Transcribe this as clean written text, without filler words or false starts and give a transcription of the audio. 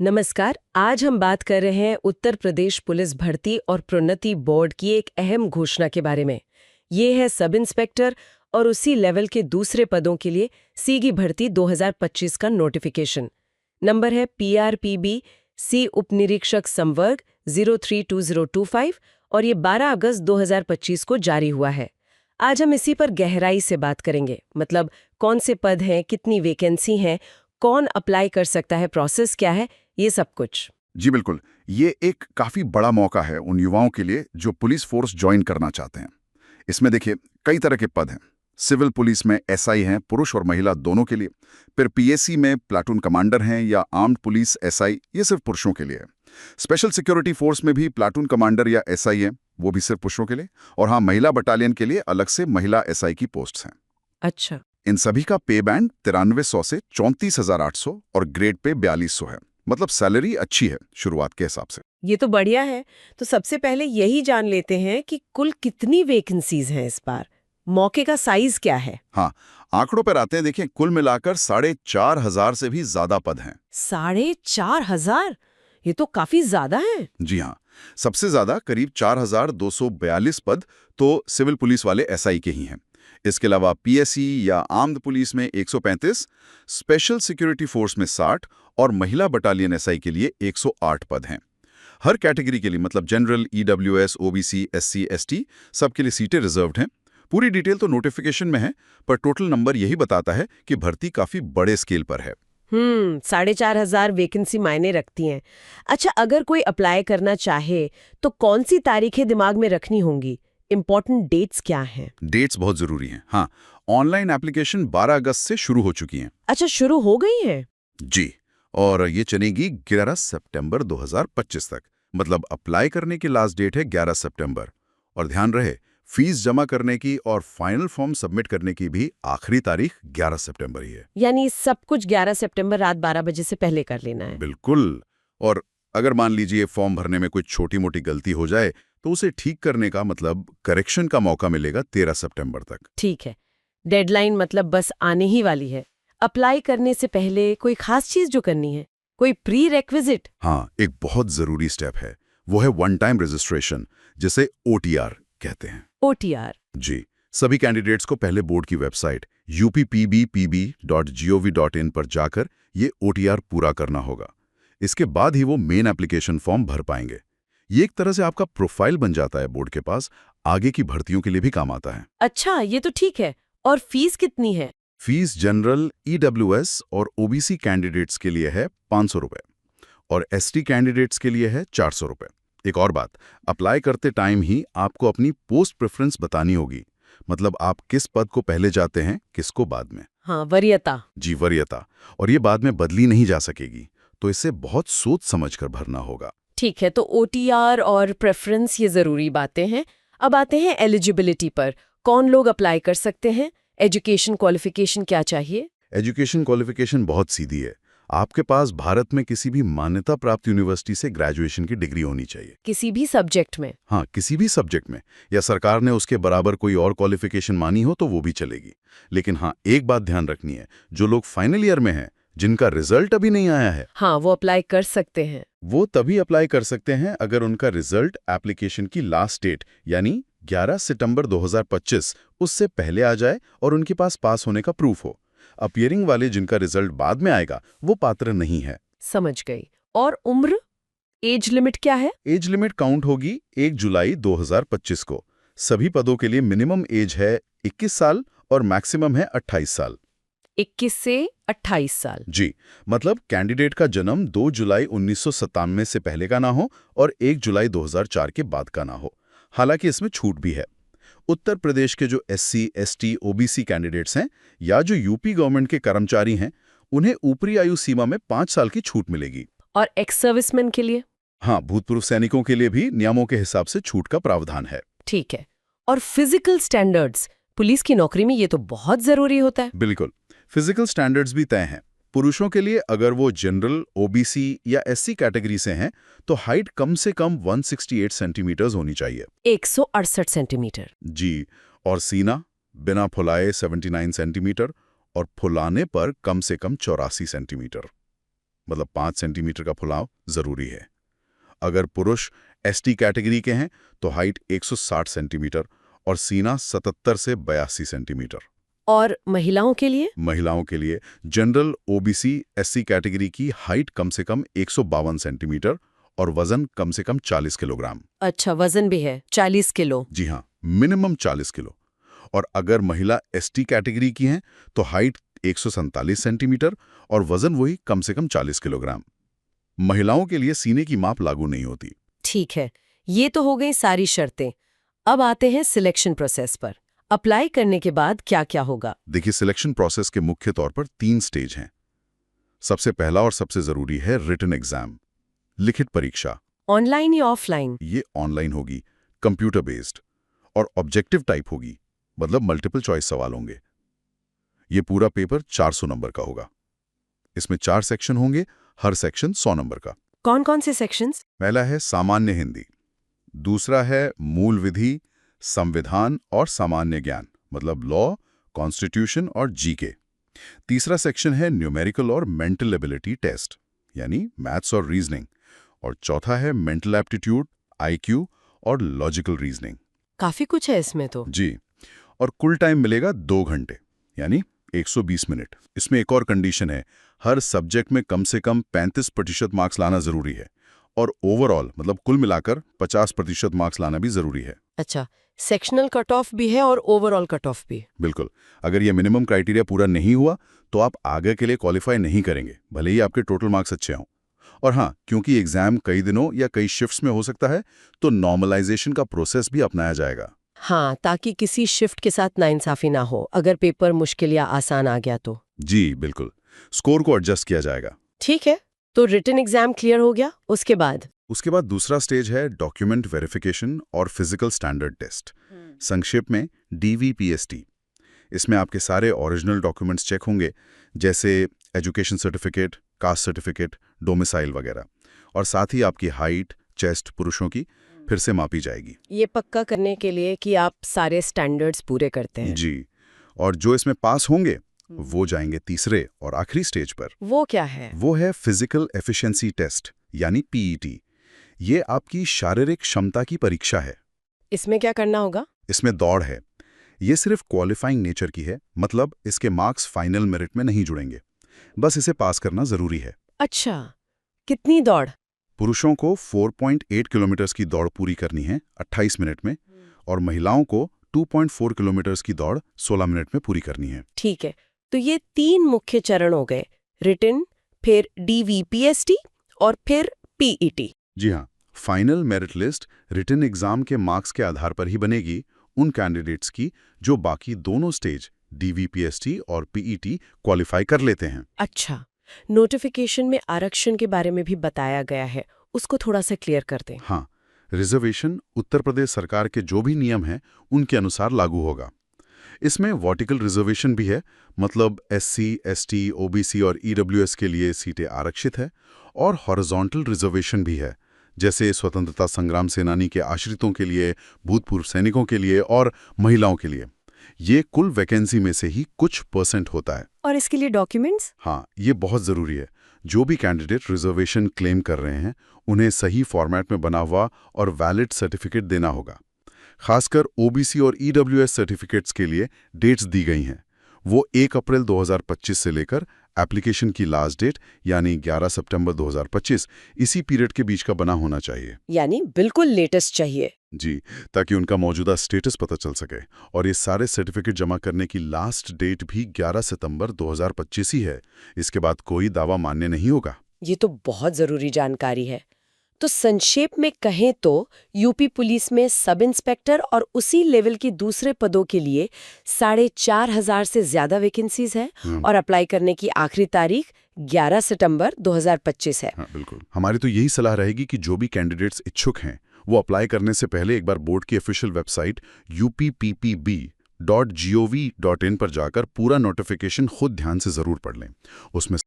नमस्कार। आज हम बात कर रहे हैं उत्तर प्रदेश पुलिस भर्ती और प्रोन्नति बोर्ड की एक अहम घोषणा के बारे में। ये है सब इंस्पेक्टर और उसी लेवल के दूसरे पदों के लिए सीगी भर्ती 2025 का नोटिफिकेशन। नंबर है PRPB सी उपनिरीक्षक संवर्ग 032025 और ये 12 अगस्त 2025 को जारी हुआ है। आज हम इसी पर गहराई से बात करेंगे, मतलब कौन से पद हैं, कितनी वैकेंसी हैं, कौन अप्लाई कर सकता है, प्रोसेस क्या है, ये सब कुछ। जी बिल्कुल। ये एक काफी बड़ा मौका है उन युवाओं के लिए जो पुलिस फोर्स ज्वाइन करना चाहते हैं। इसमें देखिए कई तरह के पद हैं। सिविल पुलिस में SI हैं, पुरुष और महिला दोनों के लिए। फिर PSC में प्लाटून कमांडर हैं या आर्म्ड पुलिस SI, ये सिर्फ पुरुषों के लिए है। स्पेशल सिक्योरिटी फोर्स में भी प्लाटून कमांडर या SI हैं, वो भी सिर्फ पुरुषों के लिए। और हाँ, महिला बटालियन के लिए अलग से महिला SI की पोस्ट हैं। अच्छा। इन सभी का पे बैंड 9300 से 34,800 और ग्रेड पे 4200 है। मतलब सैलरी अच्छी है शुरुआत के हिसाब से। ये तो बढ़िया है। तो सबसे पहले यही जान लेते हैं कि कुल कितनी वैकेंसीज हैं इस बार, मौके का साइज क्या है। हाँ, आंकड़ों पर आते हैं। देखिए कुल मिलाकर 4,500 से भी ज्यादा पद हैं। 4,500? ये तो काफी ज्यादा है। जी हाँ, सबसे ज्यादा करीब 4,242 पद तो सिविल पुलिस वाले SI के ही हैं। इसके अलावा PSC या आर्म्ड पुलिस में 135, स्पेशल सिक्योरिटी फोर्स में 60 और महिला बटालियन SI के लिए 108 पद हैं। हर कैटेगरी के लिए, मतलब general, EWS, OBC, SC, ST, सबके लिए सीटें रिजर्व्ड हैं। पूरी डिटेल तो नोटिफिकेशन में है, पर टोटल नंबर यही बताता है कि भर्ती काफी बड़े स्केल पर है। 4,500 वैकेंसी मायने रखती हैं। अच्छा, अगर कोई अप्लाई करना चाहे तो कौन सी तारीखें दिमाग में रखनी होंगी? इम्पोर्टेंट डेट्स क्या हैं? डेट्स बहुत जरूरी हैं। हाँ, ऑनलाइन एप्लीकेशन 12 अगस्त से शुरू हो चुकी हैं। अच्छा, शुरू हो गई है? जी, और ये चलेगी 11 सितंबर 2025 तक। मतलब अप्लाई करने की लास्ट डेट है 11 सितंबर। और ध्यान रहे, फीस जमा करने की और फाइनल फॉर्म सबमिट करने की भी आखिरी तारीख 11 सितंबर ही है। यानी सब कुछ 11 सितंबर रात 12 बजे से पहले कर लेना है। बिल्कुल। और अगर मान लीजिए फॉर्म भरने में कोई छोटी मोटी गलती हो जाए तो उसे ठीक करने का, मतलब करेक्शन का मौका मिलेगा 13 सितंबर तक। ठीक है। डेडलाइन मतलब बस आने ही वाली है। अप्लाई करने से पहले कोई खास चीज जो करनी है, कोई प्री रेक्विजिट? हाँ, एक बहुत जरूरी स्टेप है, वो है वन टाइम रजिस्ट्रेशन, जिसे OTR कहते हैं। OTR? जी, सभी कैंडिडेट्स को पहले बोर्ड की वेबसाइट uppbpb.gov.in पर जाकर ये OTR पूरा करना होगा। इसके बाद ही वो मेन एप्लीकेशन फॉर्म भर पाएंगे। ये एक तरह से आपका प्रोफाइल बन जाता है बोर्ड के पास, आगे की भर्तियों के लिए भी काम आता है। अच्छा, ये तो ठीक है। और फीस कितनी है? फीस जनरल, EWS और OBC कैंडिडेट्स के लिए है 500 रुपये और ST कैंडिडेट्स के लिए है 400 रुपये। एक और बात, अप्लाई करते टाइम ही आपको अपनी पोस्ट प्रेफरेंस बतानी होगी। मतलब आप किस पद को पहले जाते हैं, किसको बाद में। हाँ, वरीयता। जी, वरीयता। और ये बाद में बदली नहीं जा सकेगी, तो इसे बहुत सोच समझ कर भरना होगा। ठीक है, तो OTR और प्रेफरेंस ये जरूरी बातें हैं। अब आते हैं एलिजिबिलिटी पर। कौन लोग अप्लाई कर सकते हैं? एजुकेशन क्वालिफिकेशन क्या चाहिए? एजुकेशन क्वालिफिकेशन बहुत सीधी है। आपके पास भारत में किसी भी मान्यता प्राप्त यूनिवर्सिटी से ग्रेजुएशन की डिग्री होनी चाहिए। किसी भी सब्जेक्ट में? हाँ, किसी भी सब्जेक्ट में, या सरकार ने उसके बराबर कोई और क्वालिफिकेशन मानी हो तो वो भी चलेगी। लेकिन हाँ, एक बात ध्यान रखनी है, जो लोग फाइनल ईयर में हैं, जिनका रिजल्ट अभी नहीं आया है, हाँ, वो अप्लाई कर सकते हैं। वो तभी अप्लाई कर सकते हैं अगर उनका रिजल्ट एप्लीकेशन की लास्ट डेट यानी 11 सितंबर 2025 उससे पहले आ जाए और उनके पास होने का प्रूफ हो। अपीयरिंग वाले जिनका रिजल्ट बाद में आएगा वो पात्र नहीं है। समझ गई। और उम्र, एज लिमिट क्या है? एज लिमिट काउंट होगी 1 जुलाई 2025 को। सभी पदों के लिए मिनिमम एज है 21 साल और मैक्सिमम है 28 साल। 21 से 28 साल? जी, मतलब कैंडिडेट का जन्म 2 जुलाई 1997 से पहले का ना हो और 1 जुलाई 2004 के बाद का ना हो। हालांकि इसमें छूट भी है। उत्तर प्रदेश के जो SC, ST, OBC कैंडिडेट्स हैं या जो यूपी गवर्नमेंट के कर्मचारी हैं, उन्हें ऊपरी आयु सीमा में 5 साल की छूट मिलेगी। और एक्स सर्विसमैन के लिए? हाँ, भूतपूर्व सैनिकों के लिए भी नियमों के हिसाब से छूट का प्रावधान है। ठीक है। और फिजिकल स्टैंडर्ड्स, पुलिस की नौकरी में ये तो बहुत जरूरी होता है। बिल्कुल, फिजिकल स्टैंडर्ड्स भी तय हैं। पुरुषों के लिए अगर वो जनरल, OBC या SC कैटेगरी से हैं तो हाइट कम से कम 168 सेंटीमीटर्स होनी चाहिए। 168 सेंटीमीटर? जी, और सीना बिना फुलाए 79 सेंटीमीटर और फुलाने पर कम से कम 84 सेंटीमीटर। मतलब 5 सेंटीमीटर का फुलाव जरूरी है। अगर पुरुष एसटी कैटेगरी के हैं तो हाइट 160 सेंटीमीटर और सीना 77 से 82 सेंटीमीटर। और महिलाओं के लिए? महिलाओं के लिए जनरल ओबीसी एससी कैटेगरी की हाइट कम से कम 152 सेंटीमीटर और वजन कम से कम 40 किलोग्राम। अच्छा, वजन भी है 40 किलो? जी हाँ, मिनिमम 40 किलो। और अगर महिला एसटी कैटेगरी की हैं तो हाइट 147 सेंटीमीटर और वजन वही कम से कम 40 किलोग्राम। महिलाओं के लिए सीने की माप लागू नहीं होती। ठीक है, ये तो हो गई सारी शर्तें। अब आते हैं सिलेक्शन प्रोसेस पर। अप्लाई करने के बाद क्या क्या होगा? देखिए, सिलेक्शन प्रोसेस के मुख्य तौर पर 3 स्टेज हैं। सबसे पहला और सबसे जरूरी है रिटन एग्जाम, लिखित परीक्षा। ऑनलाइन या ऑफलाइन? ये ऑनलाइन होगी, कंप्यूटर बेस्ड और ऑब्जेक्टिव टाइप होगी, मतलब मल्टीपल चॉइस सवाल होंगे। ये पूरा पेपर 400 नंबर का होगा। इसमें 4 सेक्शन होंगे, हर सेक्शन 100 नंबर का। कौन कौन से सेक्शंस? पहला है सामान्य हिंदी, दूसरा है मूल विधि, संविधान और सामान्य ज्ञान, मतलब लॉ, कॉन्स्टिट्यूशन और जीके। तीसरा सेक्शन है न्यूमेरिकल और मेंटल एबिलिटी टेस्ट, यानी मैथ्स और रीजनिंग। और चौथा है मेंटल एप्टीट्यूड, आईक्यू और लॉजिकल रीजनिंग। काफी कुछ है इसमें तो। जी, और कुल टाइम मिलेगा 2 घंटे, यानी 120 मिनट। इसमें एक और कंडीशन है, हर सब्जेक्ट में कम से कम 35% मार्क्स लाना जरूरी है और ओवरऑल मतलब कुल मिलाकर 50% मार्क्स लाना भी जरूरी है। अच्छा, सेक्शनल कट ऑफ भी है और ओवरऑल कट ऑफ भी? बिल्कुल। अगर ये मिनिमम क्राइटेरिया पूरा नहीं हुआ तो आप आगे के लिए क्वालिफाई नहीं करेंगे, भले ही आपके टोटल मार्क्स अच्छे हों। और हाँ, क्योंकि एग्जाम कई दिनों या कई शिफ्ट्स में हो सकता है, तो नॉर्मलाइजेशन का प्रोसेस भी अपनाया जाएगा। हाँ, ताकि किसी शिफ्ट के साथ नाइंसाफी ना हो अगर पेपर मुश्किल या आसान आ गया तो। जी बिल्कुल, स्कोर को एडजस्ट किया जाएगा। ठीक है, तो रिटन एग्जाम क्लियर हो गया, उसके बाद? उसके बाद दूसरा स्टेज है डॉक्यूमेंट वेरिफिकेशन और फिजिकल स्टैंडर्ड टेस्ट, संक्षेप में DVPST। इसमें आपके सारे ओरिजिनल डॉक्यूमेंट्स चेक होंगे, जैसे education certificate, caste certificate, domicile वगैरह। और साथ ही आपकी हाइट, चेस्ट पुरुषों की फिर से मापी जाएगी। ये पक्का करने के लिए कि आप सारे स्टैंडर्ड्स पूरे करते हैं। जी, और जो इसमें पास होंगे वो जाएंगे तीसरे और आखिरी स्टेज पर। वो क्या है? वो है फिजिकल एफिशिएंसी टेस्ट, यानी PET। ये आपकी शारीरिक क्षमता की परीक्षा है। इसमें क्या करना होगा? इसमें दौड़ है। ये सिर्फ क्वालिफाइंग नेचर की है, मतलब इसके मार्क्स फाइनल मेरिट में नहीं जुड़ेंगे, बस इसे पास करना जरूरी है। अच्छा, कितनी दौड़? पुरुषों को 4.8 किलोमीटर की दौड़ पूरी करनी है 28 मिनट में, और महिलाओं को 2.4 किलोमीटर की दौड़ 16 मिनट में पूरी करनी है। ठीक है, तो ये 3 मुख्य चरण हो गए, रिटन, फिर DVPST और फिर PET। जी हाँ, final merit list written exam के मार्क्स के आधार पर ही बनेगी उन कैंडिडेट्स की जो बाकी दोनों स्टेज DVPST और PET क्वालिफाई कर लेते हैं। अच्छा, नोटिफिकेशन में आरक्षण के बारे में भी बताया गया है, उसको थोड़ा सा क्लियर कर दें। हाँ, रिजर्वेशन उत्तर प्रदेश सरकार के जो भी नियम हैं उनके अनुसार लागू होगा। इसमें वर्टिकल रिजर्वेशन भी है, मतलब SC, ST, OBC और EWS के लिए सीटें आरक्षित है, और हॉरिजॉन्टल रिजर्वेशन भी है, जैसे स्वतंत्रता संग्राम सेनानी के आश्रितों के लिए, भूतपूर्व सैनिकों के लिए और महिलाओं के लिए। ये कुल वैकेंसी में से ही कुछ % होता है। और इसके लिए डॉक्यूमेंट्स? हाँ, ये बहुत ज़रूरी है। जो भी कैंडिडेट रिजर्वेशन क्लेम कर रहे हैं उन्हें सही फॉर्मेट में बना हुआ और वैलिड सर्टिफिकेट देना होगा। खासकर OBC और EWS सर्टिफिकेट्स के लिए डेट्स दी गई हैं। वो 1 अप्रैल 2025 से लेकर एप्लीकेशन की लास्ट डेट यानी 11 सितंबर 2025 इसी पीरियड के बीच का बना होना चाहिए। यानी बिल्कुल लेटेस्ट चाहिए। जी, ताकि उनका मौजूदा स्टेटस पता चल सके। और ये सारे सर्टिफिकेट जमा करने की लास्ट डेट भी 11 सितंबर 2025 ही है। इसके बाद कोई दावा मान्य नहीं होगा। ये तो बहुत जरूरी जानकारी है। तो संक्षेप में कहें तो यूपी पुलिस में सब इंस्पेक्टर और उसी लेवल की दूसरे पदों के लिए 4,500 से ज्यादा वैकेंसीज है और अप्लाई करने की आखिरी तारीख 11 सितंबर 2025 है। हाँ, बिल्कुल। हमारी तो यही सलाह रहेगी कि जो भी कैंडिडेट्स इच्छुक हैं वो अप्लाई करने से पहले एक बार बोर्ड की ऑफिशियल वेबसाइट uppb.gov.in पर जाकर पूरा नोटिफिकेशन खुद ध्यान से जरूर पढ़ लें। उसमें